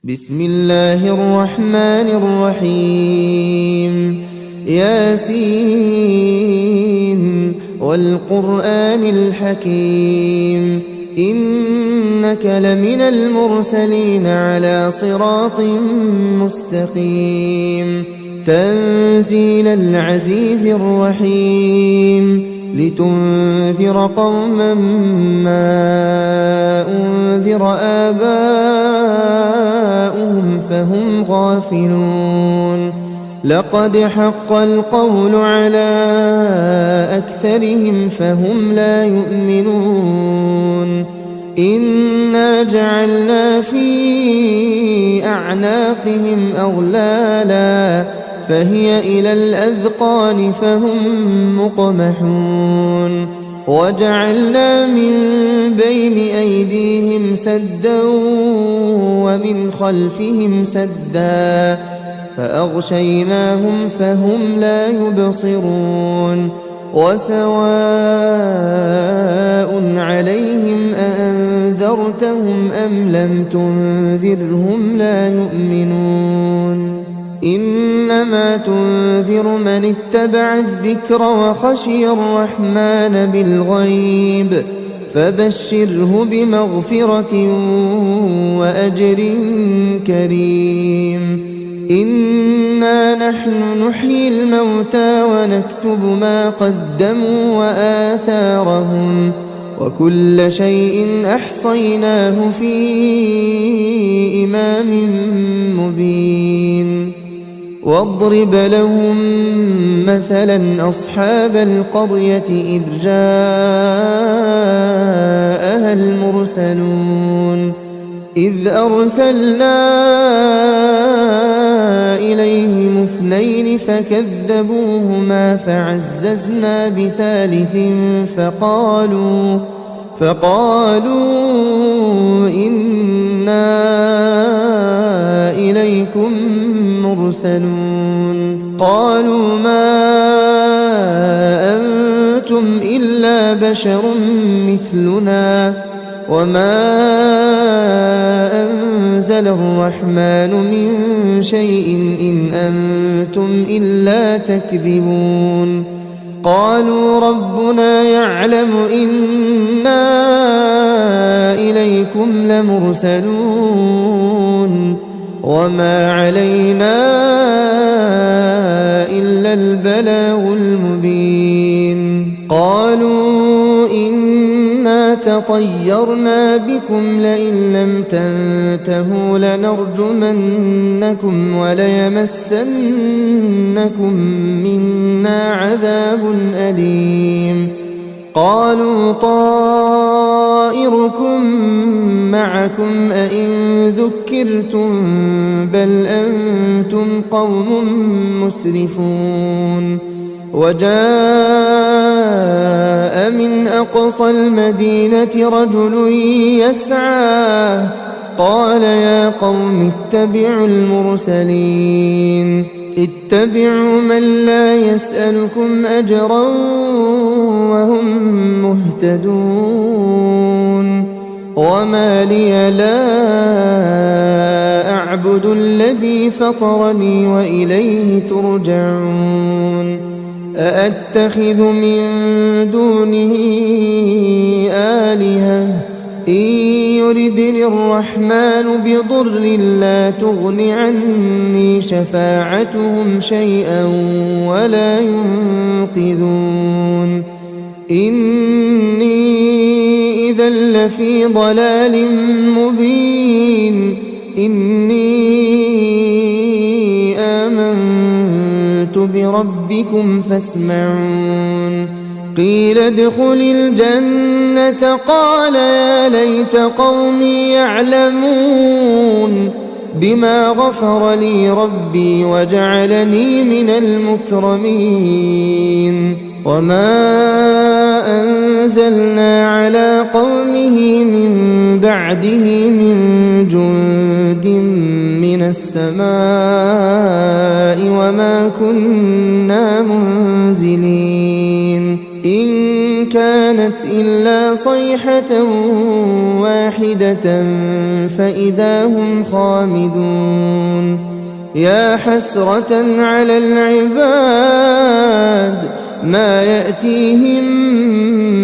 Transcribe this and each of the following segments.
بسم الله الرحمن الرحيم ياسين والقرآن الحكيم إنك لمن المرسلين على صراط مستقيم تنزيل العزيز الرحيم لتنذر قوما ما أنذر آباؤهم فهم غافلون لقد حق القول على أكثرهم فهم لا يؤمنون إنا جعلنا في أعناقهم أغلالا فهي إلى الأذقان فهم مقمحون وجعلنا من بين أيديهم سدا ومن خلفهم سدا فأغشيناهم فهم لا يبصرون وسواء عليهم أأنذرتهم أم لم تنذرهم لا يؤمنون إنما تنذر من اتبع الذكر وخشي الرحمن بالغيب فبشره بمغفرة وأجر كريم إنا نحن نحيي الموتى ونكتب ما قدموا وآثارهم وكل شيء أحصيناه في إمام مبين واضرب لهم مثلا أصحاب القرية إذ جاءها المرسلون إذ أرسلنا إليهم اثنين فكذبوهما فعززنا بثالث فقالوا إنا إليكم مرسلون قالوا ما أنتم إلا بشر مثلنا وما أنزل الرحمن من شيء إن أنتم إلا تكذبون قالوا ربنا يعلم إنا إليكم لمرسلون وما علينا إلا البلاغ المبين قالوا إنا تطيرنا بكم لئن لم تنتهوا لنرجمنكم وليمسنكم منا عذاب أليم قالوا طائركم معكم أئن ذكرتم بل أنتم قوم مسرفون وجاء من أقصى المدينة رجل يسعى قال يا قوم اتبعوا المرسلين اتبعوا من لا يسألكم أجرا وهم مهتدون وما لي لا أعبد الذي فطرني وإليه ترجعون أأتخذ من دونه آلهة إن يردني الرحمن بضر لا تغن عني شفاعتهم شيئا ولا ينقذون إني إذا لفي ضلال مبين إني آمنت بربكم فاسمعون قيل ادخل الجنة قال يا ليت قومي يعلمون بما غفر لي ربي وجعلني من المكرمين وما أنزلنا على قومه من بعده من جند من السماء وما كنا منزلين إن كان كانت إلا صيحة واحدة فإذا هم خامدون يا حسرة على العباد ما يأتيهم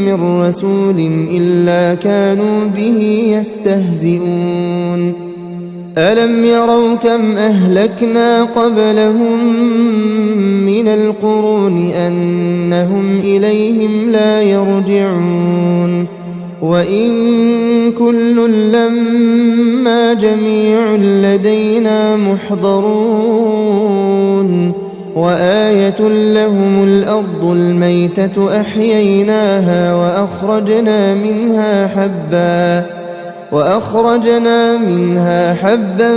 من رسول إلا كانوا به يستهزئون ألم يروا كم أهلكنا قبلهم من القرون أنهم إليهم لا يرجعون وإن كل لما جميع لدينا محضرون وآية لهم الأرض الميتة أحييناها وأخرجنا منها حبا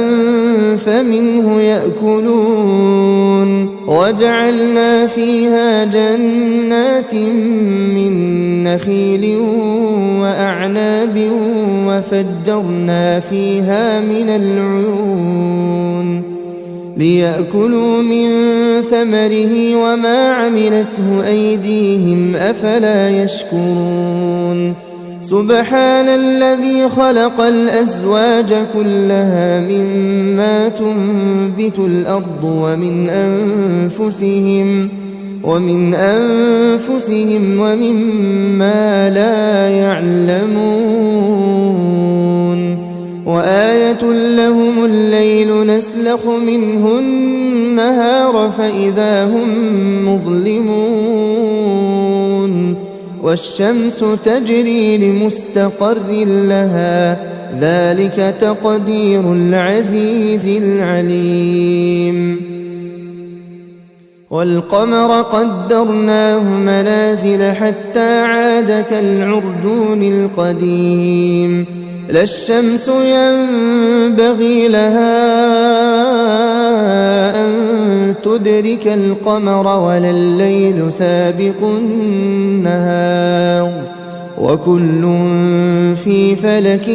فمنه يأكلون وجعلنا فيها جنات من نخيل وأعناب وفجرنا فيها من العيون ليأكلوا من ثمره وما عملته أيديهم أفلا يشكرون سبحان الذي خلق الأزواج كلها مما تنبت الأرض ومن أنفسهم ومما لا يعلمون وآية لهم الليل نسلخ منه النهار فإذا هم مظلمون والشمس تجري لمستقر لها ذلك تقدير العزيز العليم والقمر قدرناه منازل حتى عاد كالعرجون القديم لا الشمس ينبغي لها أن تدرك القمر ولا الليل سابق النهار وكل في فلك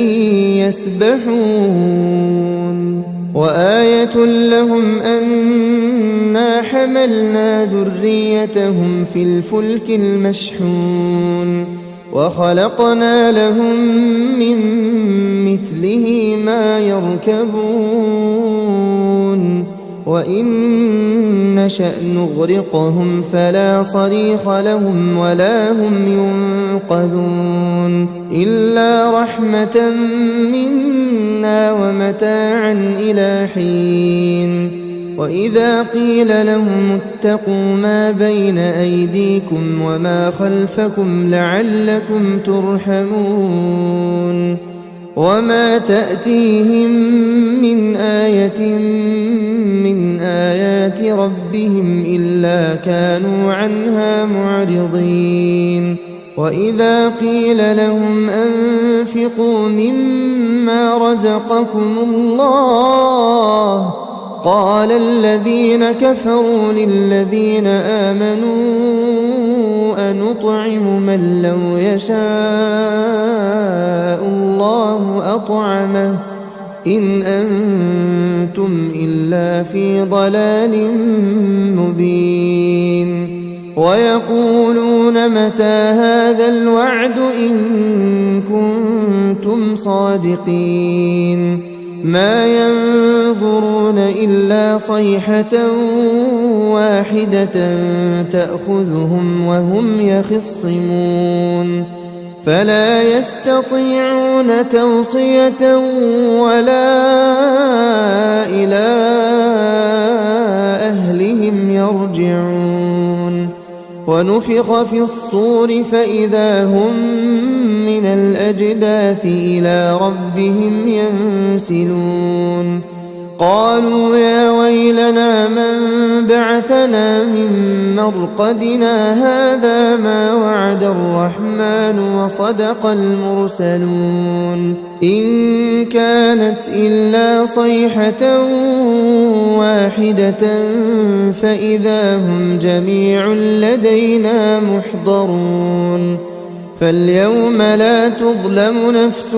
يسبحون وآية لهم أنا حملنا ذريتهم في الفلك المشحون وخلقنا لهم من مثله ما يركبون وإن نشأ نغرقهم فلا صريخ لهم ولا هم ينقذون إلا رحمة منا ومتاعا إلى حين وإذا قيل لهم اتقوا ما بين أيديكم وما خلفكم لعلكم ترحمون وما تأتيهم من آية من آيات ربهم إلا كانوا عنها معرضين وإذا قيل لهم أنفقوا مما رزقكم الله قال الذين كفروا للذين آمنوا أنطعم من لو يشاء الله أطعمه إن أنتم إلا في ضلال مبين ويقولون متى هذا الوعد إن كنتم صادقين ما ينظرون إلا صيحة واحدة تأخذهم وهم يخصمون فلا يستطيعون توصية ولا إلى أهلهم يرجعون ونفخ في الصور فإذا هم من الأجداث إلى ربهم ينسلون قالوا يا ويلنا من بعثنا من مرقدنا هذا ما وعد الرحمن وصدق المرسلون إن كانت إلا صيحة واحدة فإذا هم جميع لدينا محضرون فاليوم لا تظلم نفس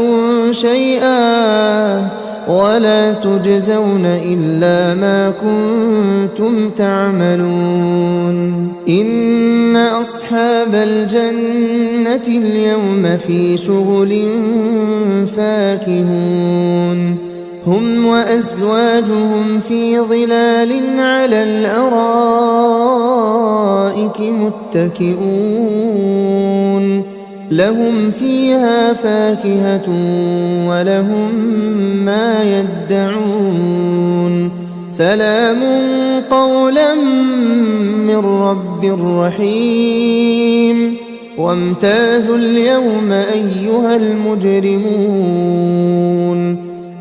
شيئا ولا تجزون إلا ما كنتم تعملون إن أصحاب الجنة اليوم في شغل فاكهون هم وأزواجهم في ظلال على الأرائك متكئون لهم فيها فاكهة ولهم ما يدعون سلام قولا من رب رحيم وامتازوا اليوم أيها المجرمون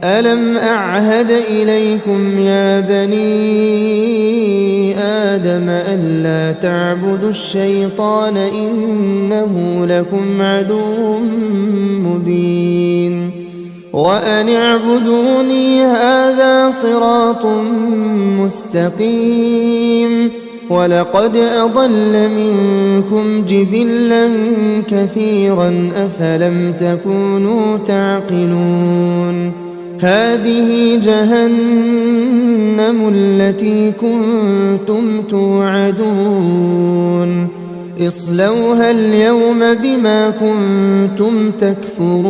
ألم أعهد إليكم يا بني آدم ألا تعبدوا الشيطان إنه لكم عدو مبين وأن اعبدوني هذا صراط مستقيم ولقد أضل منكم جبلا كثيرا أفلم تكونوا تعقلون هذه جهنم التي كنتم توعدون اصلوها اليوم بما كنتم تكفرون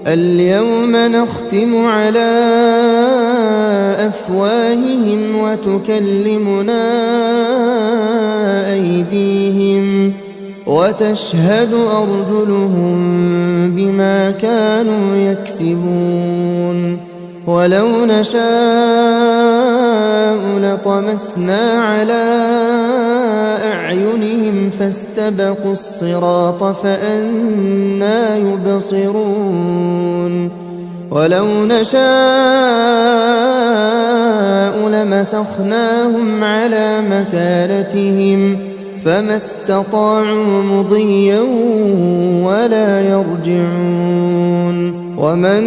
اليوم نختم على أفواههم وتكلمنا أيديهم وتشهد أرجلهم بما كانوا يكسبون ولو نشاء لطمسنا على أعينهم فاستبقوا الصراط فأنى يبصرون ولو نشاء لمسخناهم على مكانتهم فما استطاعوا مضيا ولا يرجعون ومن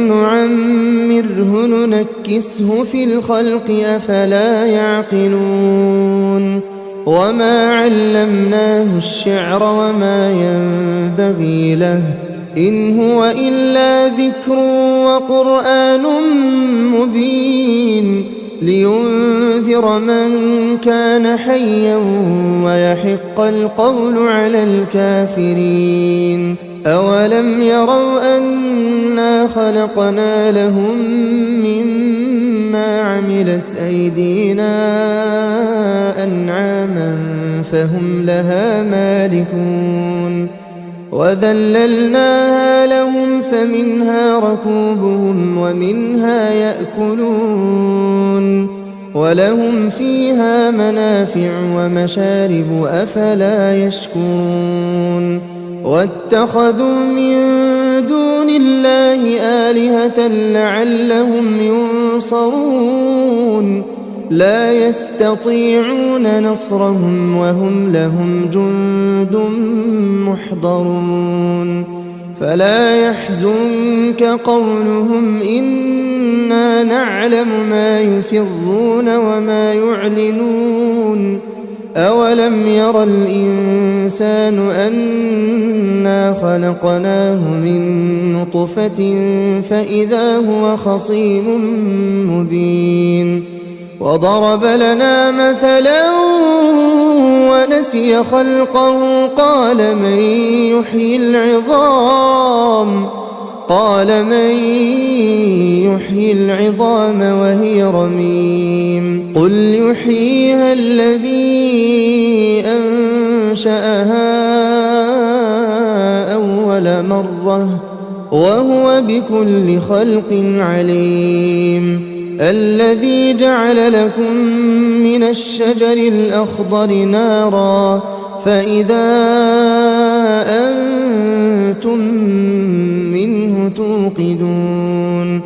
نعمره ننكسه في الخلق أفلا يعقلون وما علمناه الشعر وما ينبغي له إن هو إلا ذكر وقرآن مبين لينذر من كان حيا ويحق القول على الكافرين أولم يروا أنا خلقنا لهم مما عملت أيدينا أنعاما فهم لها مالكون وذللناها لهم فمنها ركوبهم ومنها يأكلون ولهم فيها منافع ومشارب أفلا يشكرون واتخذوا من دون الله آلهة لعلهم ينصرون لا يستطيعون نصرهم وهم لهم جند محضرون فلا يحزنك قولهم إنا نعلم ما يسرون وما يعلنون أولم ير الإنسان أنا خلقناه من نطفة فإذا هو خصيم مبين وضرب لنا مثلا ونسي خلقه قال من يحيي العظام وهي رميم قل يحييها الذي أنشأها أول مرة وهو بكل خلق عليم الذي جعل لكم من الشجر الأخضر نارا فإذا أنتم منه توقدون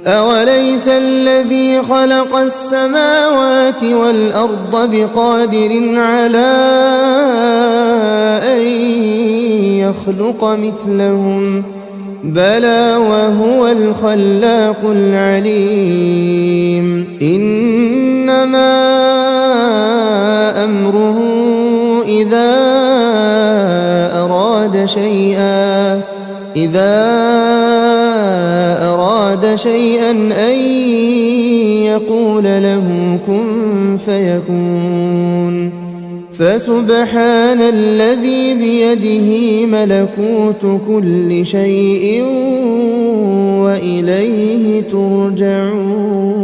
أوليس الذي خلق السماوات والأرض بقادر على أن يخلق مثلهم بلى وهو الخلاق العليم إنما أمره إذا أراد أراد شيئا أن يقول له كن فيكون فسبحان الذي بيده ملكوت كل شيء وإليه ترجعون